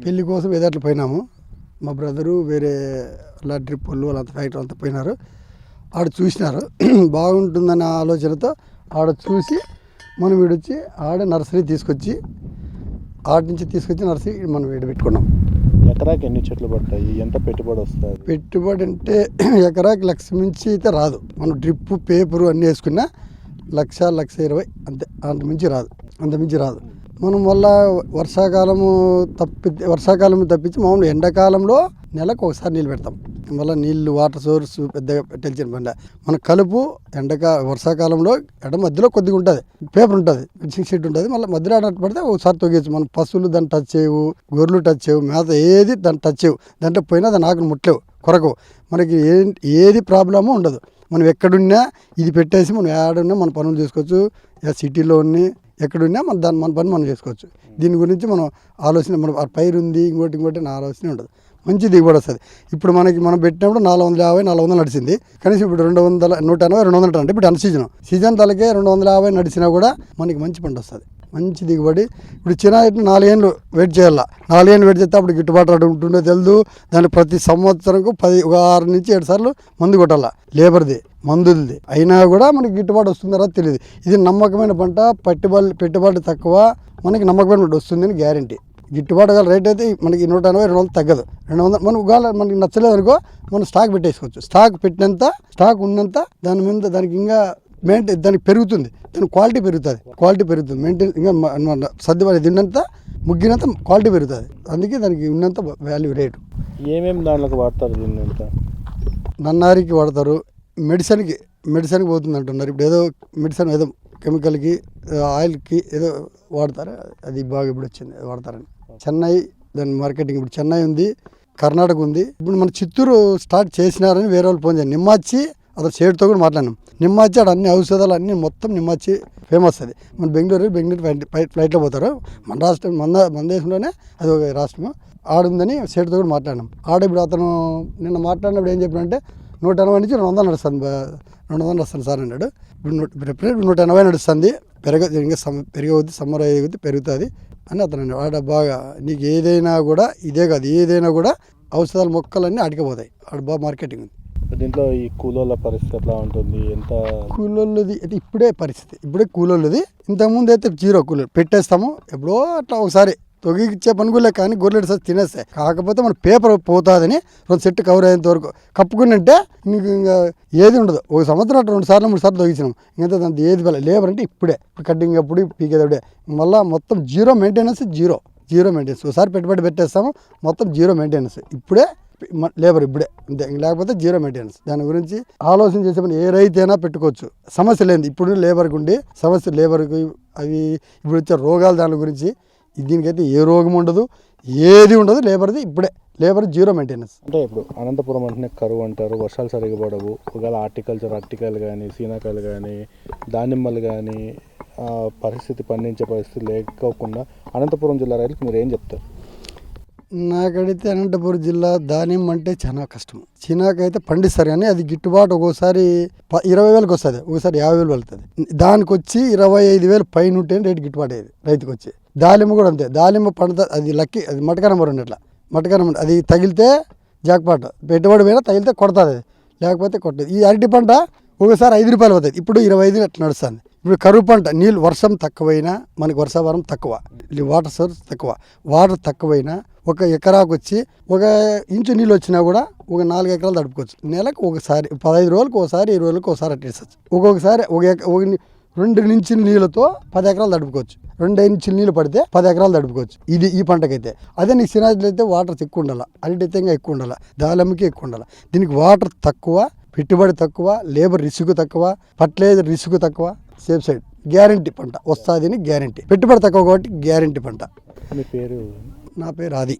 పెళ్లి కోసం ఎదట్లు పోయినాము. మా బ్రదరు వేరే డ్రిప్ వాళ్ళు వాళ్ళంతా ఫ్యాక్టరీ అంతా పోయినారు. ఆడ చూసినారు బాగుంటుందన్న ఆలోచనతో ఆడ చూసి మనం వీడొచ్చి ఆడ నర్సరీ తీసుకొచ్చి ఆడ నుంచి తీసుకొచ్చి నర్సరీ మనం వీడ పెట్టుకున్నాం. ఎకరాకి ఎన్ని చెట్లు పడతాయి, ఎంత పెట్టుబడి వస్తుంది? పెట్టుబడి అంటే ఎకరాకి 1,00,000 మించి అయితే రాదు. మనం డ్రిప్ పేపరు అన్నీ వేసుకున్నా 1,20,000 అంతే, అంత మించి రాదు. మనం మళ్ళా వర్షాకాలం తప్పించి మామూలు ఎండాకాలంలో నెలకు ఒకసారి నీళ్ళు పెడతాం. మళ్ళీ నీళ్ళు వాటర్ సోర్స్ పెద్దగా పెట్టాల్సిన బండ. మన కలుపు వర్షాకాలంలో మధ్యలో కొద్దిగా ఉంటుంది, పేపర్ ఉంటుంది, ఫిక్సింగ్ షీట్ ఉంటుంది. మళ్ళీ మధ్యలో ఆడట్టు పడితే ఒకసారి తొగేచ్చు. మన పశువులు దాన్ని టచ్ చేయవు, గొర్రెలు టచ్ చేయవు, మేత ఏది దాన్ని టచ్ చేయవు. దాంట్లో పోయినా దాని ఆకులు ముట్టలేవు, కొరకు. మనకి ఏది ప్రాబ్లము ఉండదు. మనం ఎక్కడున్నా ఇది పెట్టేసి మనం ఏడున్నా మన పనులు చేసుకోవచ్చు. సిటీలో ఉన్ని ఎక్కడున్నా మన పని మనం చేసుకోవచ్చు. దీని గురించి మనం ఆలోచన, మన పైరు ఉంది ఇంకోటి నా ఆలోచన ఉండదు. మంచి దిగుబడి వస్తుంది. ఇప్పుడు మనం పెట్టినప్పుడు 450 నడిచింది. కనీసం ఇప్పుడు 200, 180, 200 అంటే ఇప్పుడు సీజన్ తలకే 250 నడిచినా కూడా మనకి మంచి పంట వస్తుంది, మంచి దిగుబడి. ఇప్పుడు చిన్న 4 ఏళ్ళు వెయిట్ చేయాలి. 4 ఏళ్ళు వెయిట్ చేస్తే అప్పుడు గిట్టుబాటు ఉంటుందో తెలియదు. దాన్ని ప్రతి సంవత్సరంకు 6 నుంచి 7 సార్లు మందు కొట్టాల, లేబర్ది మందులది. అయినా కూడా మనకి గిట్టుబాటు వస్తుందో తెలియదు. ఇది నమ్మకమైన పంట, పెట్టుబడి తక్కువ, మనకి నమ్మకమైన పంట వస్తుందని గ్యారంటీ. గిట్టుబాటు గల రేట్ అయితే మనకి 180, 200 తగ్గదు. 200 మనకి నచ్చలేదు అనుకో మనం స్టాక్ పెట్టేసుకోవచ్చు. స్టాక్ ఉన్నంత దానికి ఇంకా దానికి పెరుగుతుంది, దాని క్వాలిటీ పెరుగుతుంది. మెయింటైన్ ఇంకా సర్దుబాటు తిన్నంత ముగ్గినంత క్వాలిటీ పెరుగుతుంది. అందుకే దానికి ఉన్నంత వాల్యూ రేటు. ఏమేమి దాంట్లోకి వాడతారు దీన్ని? నన్నారికి వాడతారు, మెడిసిన్కి పోతుంది అంటున్నారు. ఇప్పుడు ఏదో మెడిసిన్ ఏదో కెమికల్కి, ఆయిల్కి ఏదో వాడతారు. అది బాగా ఇప్పుడు వచ్చింది వాడతారని. చెన్నై దాని మార్కెటింగ్ ఇప్పుడు చెన్నై ఉంది, కర్ణాటక ఉంది. ఇప్పుడు మన చిత్తూరు స్టార్ట్ చేసినారని వేరే వాళ్ళు ఫోన్ చేయండి. నిమ్మాచి అతను షేడ్తో కూడా మాట్లాడినాం. నిమ్మాచి ఆడ అన్ని ఔషధాలు అన్నీ మొత్తం నిమ్మాచి ఫేమస్. అది మన బెంగళూరు ఫ్లైట్లో పోతారు. మన రాష్ట్రం మన దేశంలోనే అది ఒక రాష్ట్రము ఆడుందని షేడ్తో కూడా మాట్లాడినాం. ఇప్పుడు అతను నిన్న మాట్లాడినప్పుడు ఏం చెప్పినంటే 180 నుంచి 200 నడుస్తుంది, 200 నడుస్తుంది సార్ అన్నాడు. ఇప్పుడు 180 నడుస్తుంది. ఇంకా పెరిగవుద్ది, సమ్మర్ అయ్యేది పెరుగుతుంది అని అతను అన్నాడు. ఆడ బాగా నీకు ఏదైనా కూడా ఇదే కాదు, ఏదైనా కూడా ఔషధాల మొక్కలన్నీ ఆడికిపోతాయి. ఆడ బాగా మార్కెటింగ్ ఉంది. దీంట్లో ఈ కూలోళ్ళ పరిస్థితి ఎట్లా ఉంటుంది? ఎంత కూలోళ్ళది అయితే ఇప్పుడే కూలోళ్ళది. ఇంతకుముందు అయితే 0 కూలోళ్ళు పెట్టేస్తాము. ఎప్పుడో అట్లా ఒకసారి తొగిచ్చే పనుగులే కానీ గొర్రెలు సార్ తినేస్తాయి. కాకపోతే మన పేపర్ పోతుందని 2 సెట్ కవర్ అయ్యేంత వరకు కప్పుకున్నట్టే నీకు ఇంకా ఏది ఉండదు. ఒక సంవత్సరం 2 సార్లు 3 సార్లు తొగిచ్చినాం. ఇంకా దాంతో ఏది లేబర్ అంటే ఇప్పుడు కటింగ్ అప్పుడు పీకేదప్పుడే మళ్ళీ మొత్తం జీరో మెయింటెనెన్స్. ఒకసారి పెట్టుబడి పెట్టేస్తాము, మొత్తం జీరో మెయింటెనెన్స్. ఇప్పుడే లేబర్ ఇప్పుడే అంతే, లేకపోతే జీరో మెయింటెనెన్స్. దాని గురించి ఆలోచన చేసే పని ఏ రైతైనా పెట్టుకోవచ్చు. సమస్య లేదు. ఇప్పుడు లేబర్కి ఉండి సమస్య లేబర్కి అవి ఇప్పుడు వచ్చే రోగాలు దాని గురించి. దీనికైతే ఏ రోగం ఉండదు, ఏది ఉండదు. Labour zero maintenance. అంటే ఇప్పుడు అనంతపురం అంటేనే కరువు అంటారు, వర్షాలు సరిగా పడవు. ఒకవేళ అరటికాయలు కానీ, సీనాకాయలు కానీ, దానిమ్మలు కానీ పండించే పరిస్థితి లేకోకుండా అనంతపురం జిల్లా రైతులకు మీరు ఏం చెప్తారు? నాకైతే అనంతపురం జిల్లా దానిమ్మ అంటే చాలా కష్టం. చినాకైతే పండిస్తారు కానీ అది గిట్టుబాటు ఒక్కోసారి 20,000కి వస్తుంది, ఒకసారి 50,000 వెళ్తుంది. దానికి వచ్చి 25,000 పైన ఉంటేనే రేటు గిట్టుబాటు అయ్యేది రైతుకు వచ్చి. దాలిమ్మ కూడా అంతే. దాలిమ్మ పంట అది లక్కీ, అది మటకా నెంబర్ ఉండేట్లా. అది తగిలితే జాక్పాట్, పెట్టుబడి పైన తగిలితే కొడుతుంది, అది లేకపోతే కొట్టదు. ఈ అరటి పంట ఒకసారి 5 రూపాయలు అవుతుంది, ఇప్పుడు 25 అట్లా నడుస్తుంది. ఇప్పుడు కరువు పంట నీళ్ళు వర్షం తక్కువైనా, మనకి వర్షావరం తక్కువ, వాటర్ సోర్స్ తక్కువ, వాటర్ తక్కువైనా ఒక ఎకరాకు వచ్చి 1 ఇంచు నీళ్ళు వచ్చినా కూడా ఒక 4 ఎకరాలు తడుపుకోవచ్చు. నెలకు ఒకసారి 15 రోజులకు ఒకసారి, 20 రోజులకు ఒకసారి అట్టేసచ్చు. ఒక్కొక్కసారి 2 ఇంచుల నీళ్ళతో 10 ఎకరాలు తడుపుకోవచ్చు. 2 ఇంచుల నీళ్ళు పడితే 10 ఎకరాలు తడుపుకోవచ్చు. ఇది ఈ పంటకైతే. అదే నీకు సినాజులు అయితే వాటర్ ఎక్కువ ఉండాలి, అరటి అయితే ఎక్కువ ఉండాలి, దాలమ్మకి ఎక్కువ ఉండాలి. దీనికి వాటర్ తక్కువ, పెట్టుబడి తక్కువ, లేబర్ రిస్క్ తక్కువ, ఫర్టిలైజర్ రిస్క్ తక్కువ. సేఫ్ సైడ్ గ్యారంటీ పంట వస్తుంది అని గ్యారంటీ. పెట్టుబడి తక్కువ కాబట్టి గ్యారంటీ పంట. మీ పేరు? నా పేరు ఆది.